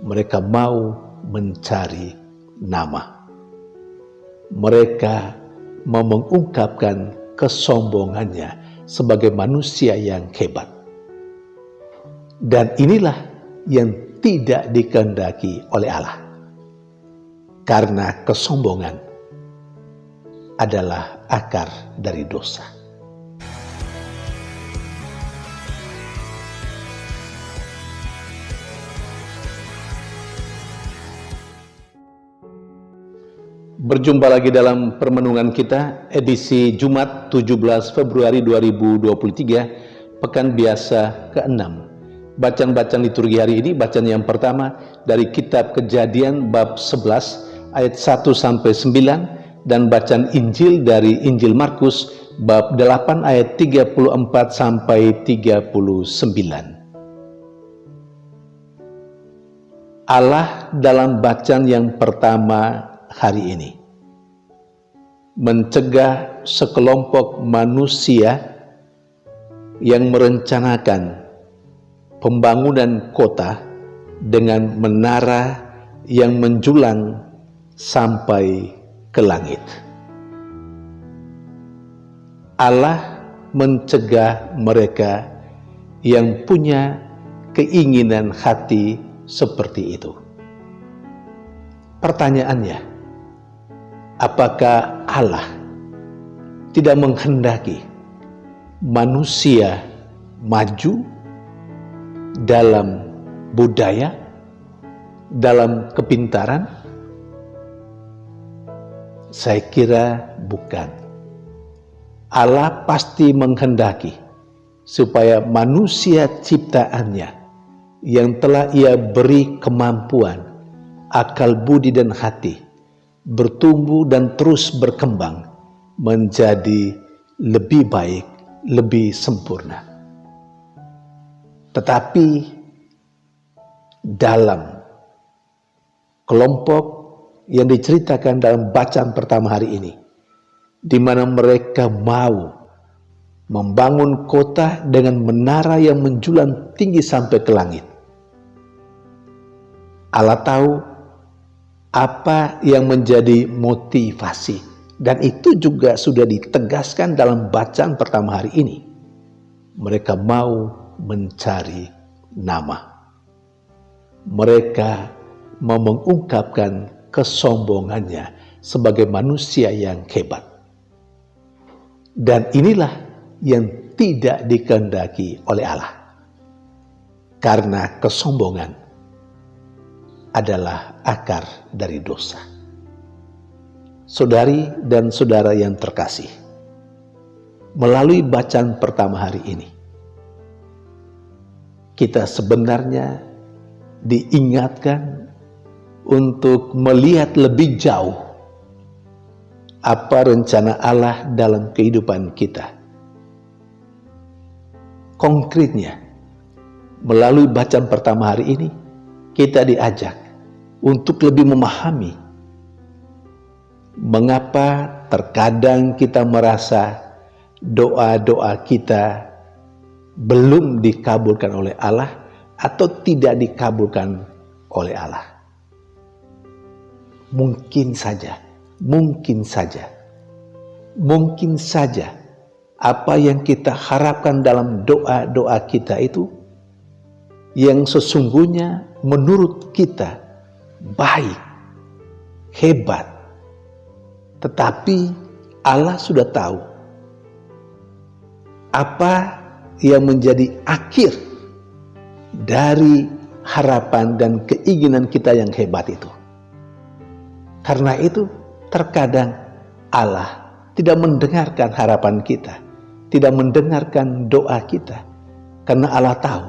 mereka mau mencari nama. Mereka mau mengungkapkan kesombongannya sebagai manusia yang hebat. Dan inilah yang tidak dikehendaki oleh Allah. Karena kesombongan adalah akar dari dosa. Berjumpa lagi dalam permenungan kita, edisi Jumat 17 Februari 2023, Pekan Biasa ke-6. Bacaan-bacaan liturgi hari ini, bacaan yang pertama dari kitab Kejadian bab 11 ayat 1-9, dan bacaan Injil dari Injil Markus bab 8 ayat 34-39. Allah dalam bacaan yang pertama hari ini mencegah sekelompok manusia yang merencanakan pembangunan kota dengan menara yang menjulang sampai ke langit. Allah mencegah mereka yang punya keinginan hati seperti itu. Pertanyaannya, apakah Allah tidak menghendaki manusia maju dalam budaya, dalam kepintaran? Saya kira bukan. Allah pasti menghendaki supaya manusia ciptaannya yang telah Ia beri kemampuan, akal budi dan hati, bertumbuh dan terus berkembang menjadi lebih baik, lebih sempurna. Tetapi dalam kelompok yang diceritakan dalam bacaan pertama hari ini, di mana mereka mau membangun kota dengan menara yang menjulang tinggi sampai ke langit, Allah tahu apa yang menjadi motivasi, dan itu juga sudah ditegaskan dalam bacaan pertama hari ini. Mereka mau mencari nama. Mereka mau mengungkapkan kesombongannya sebagai manusia yang hebat. Dan inilah yang tidak dikehendaki oleh Allah. Karena kesombongan adalah akar dari dosa. Saudari dan saudara yang terkasih, melalui bacaan pertama hari ini, kita sebenarnya diingatkan untuk melihat lebih jauh apa rencana Allah dalam kehidupan kita. Konkretnya, melalui bacaan pertama hari ini, kita diajak untuk lebih memahami mengapa terkadang kita merasa doa-doa kita belum dikabulkan oleh Allah atau tidak dikabulkan oleh Allah. Mungkin saja apa yang kita harapkan dalam doa-doa kita itu yang sesungguhnya menurut kita baik, hebat, tetapi Allah sudah tahu apa yang menjadi akhir dari harapan dan keinginan kita yang hebat itu. Karena itu terkadang Allah tidak mendengarkan harapan kita, tidak mendengarkan doa kita, karena Allah tahu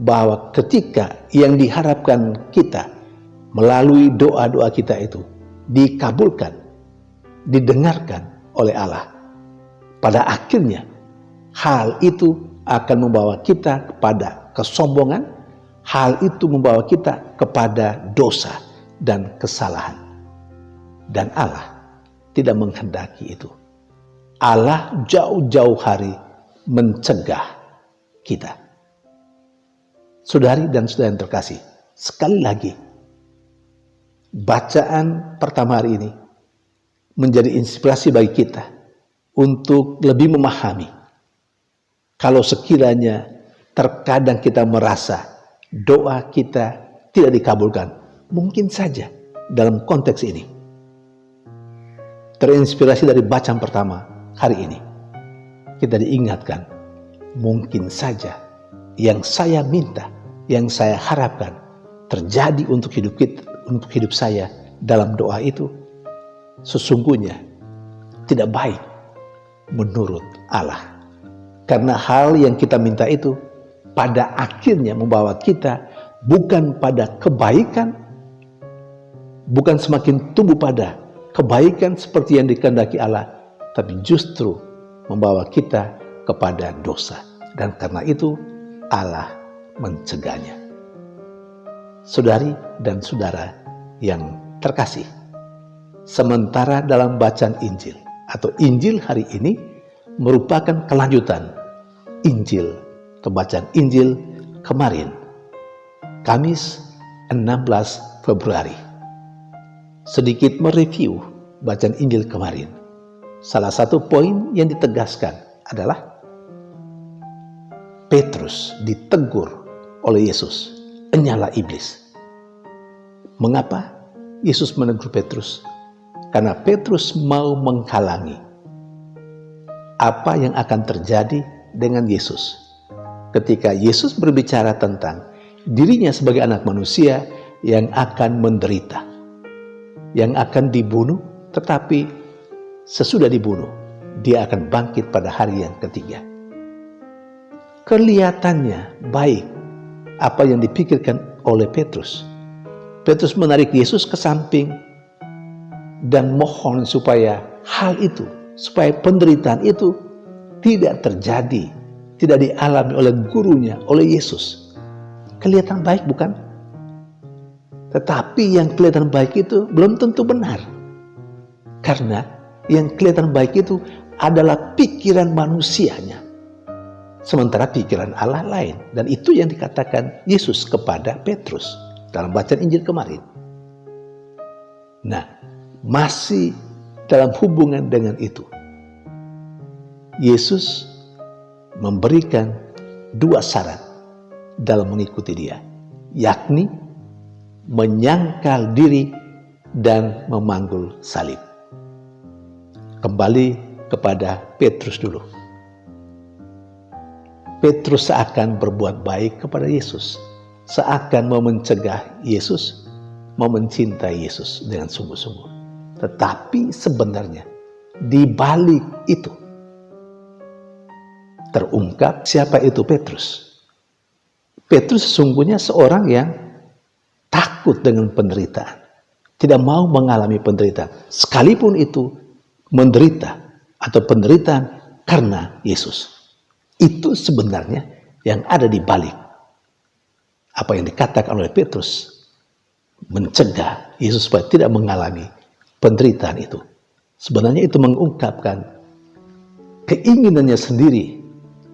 bahwa ketika yang diharapkan kita melalui doa-doa kita itu dikabulkan, didengarkan oleh Allah, pada akhirnya hal itu akan membawa kita kepada kesombongan, hal itu membawa kita kepada dosa dan kesalahan. Dan Allah tidak menghendaki itu. Allah jauh-jauh hari mencegah kita. Saudari dan saudara yang terkasih, sekali lagi, bacaan pertama hari ini menjadi inspirasi bagi kita untuk lebih memahami kalau sekiranya terkadang kita merasa doa kita tidak dikabulkan. Mungkin saja dalam konteks ini terinspirasi dari bacaan pertama hari ini, kita diingatkan, mungkin saja yang saya minta, yang saya harapkan terjadi untuk hidup kita, untuk hidup saya dalam doa itu sesungguhnya tidak baik menurut Allah. Karena hal yang kita minta itu pada akhirnya membawa kita bukan pada kebaikan, bukan semakin tumbuh pada kebaikan seperti yang dikehendaki Allah, tapi justru membawa kita kepada dosa. Dan karena itu Allah mencegahnya. Saudari dan saudara yang terkasih, sementara dalam bacaan Injil atau Injil hari ini merupakan kelanjutan Injil atau bacaan Injil kemarin, Kamis 16 Februari. Sedikit mereview bacaan Injil kemarin. Salah satu poin yang ditegaskan adalah Petrus ditegur oleh Yesus, "Enyala iblis." Mengapa Yesus menegur Petrus? Karena Petrus mau menghalangi apa yang akan terjadi dengan Yesus ketika Yesus berbicara tentang dirinya sebagai anak manusia yang akan menderita, yang akan dibunuh, tetapi sesudah dibunuh dia akan bangkit pada hari yang ketiga. Kelihatannya baik apa yang dipikirkan oleh Petrus. Petrus menarik Yesus ke samping dan mohon supaya hal itu, supaya penderitaan itu tidak terjadi, tidak dialami oleh gurunya, oleh Yesus. Kelihatan baik bukan? Tetapi yang kelihatan baik itu belum tentu benar. Karena yang kelihatan baik itu adalah pikiran manusianya. Sementara pikiran Allah lain. Dan itu yang dikatakan Yesus kepada Petrus dalam bacaan Injil kemarin. Nah, masih dalam hubungan dengan itu, Yesus memberikan dua syarat dalam mengikuti dia, yakni menyangkal diri dan memanggul salib. Kembali kepada Petrus dulu. Petrus seakan berbuat baik kepada Yesus, seakan mau mencegah Yesus, mau mencintai Yesus dengan sungguh-sungguh. Tetapi sebenarnya di balik itu terungkap siapa itu Petrus. Petrus sesungguhnya seorang yang takut dengan penderitaan, tidak mau mengalami penderitaan, sekalipun itu menderita atau penderitaan karena Yesus. Itu sebenarnya yang ada di balik apa yang dikatakan oleh Petrus, mencegah Yesus supaya tidak mengalami penderitaan itu. Sebenarnya itu mengungkapkan keinginannya sendiri,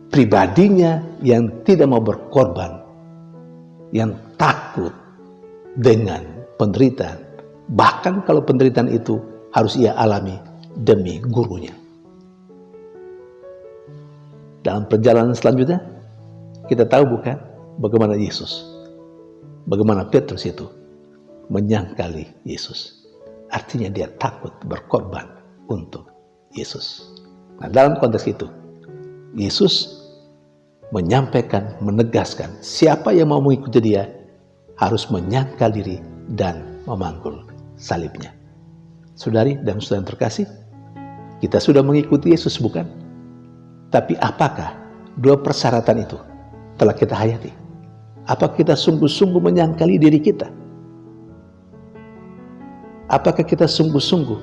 pribadinya yang tidak mau berkorban, yang takut dengan penderitaan, bahkan kalau penderitaan itu harus ia alami demi gurunya. Dalam perjalanan selanjutnya kita tahu bukan bagaimana Yesus, bagaimana Petrus itu menyangkali Yesus. Artinya dia takut berkorban untuk Yesus. Nah, dalam konteks itu Yesus menyampaikan, menegaskan siapa yang mau mengikuti dia harus menyangkal diri dan memanggul salibnya. Saudari dan saudara yang terkasih, kita sudah mengikuti Yesus bukan? Tapi apakah dua persyaratan itu telah kita hayati? Apakah kita sungguh-sungguh menyangkali diri kita? Apakah kita sungguh-sungguh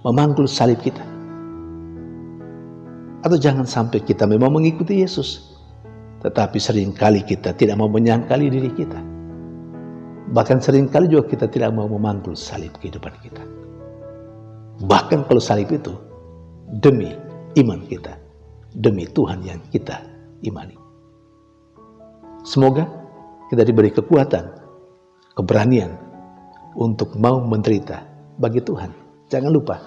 memanggul salib kita? Atau jangan sampai kita memang mengikuti Yesus, tetapi seringkali kita tidak mau menyangkali diri kita. Bahkan seringkali juga kita tidak mau memanggul salib kehidupan kita. Bahkan kalau salib itu demi iman kita, demi Tuhan yang kita imani. Semoga kita diberi kekuatan keberanian untuk mau menderita bagi Tuhan. Jangan lupa,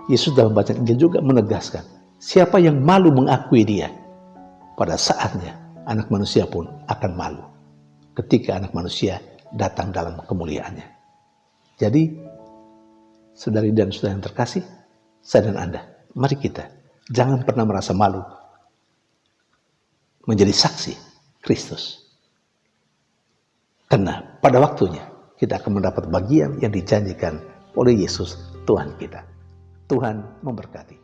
Yesus dalam bacaan Injil juga menegaskan, siapa yang malu mengakui Dia, pada saatnya anak manusia pun akan malu ketika anak manusia datang dalam kemuliaannya. Jadi, saudari dan saudara yang terkasih, saya dan Anda, mari kita jangan pernah merasa malu menjadi saksi Kristus. Karena pada waktunya kita akan mendapat bagian yang dijanjikan oleh Yesus Tuhan kita. Tuhan memberkati.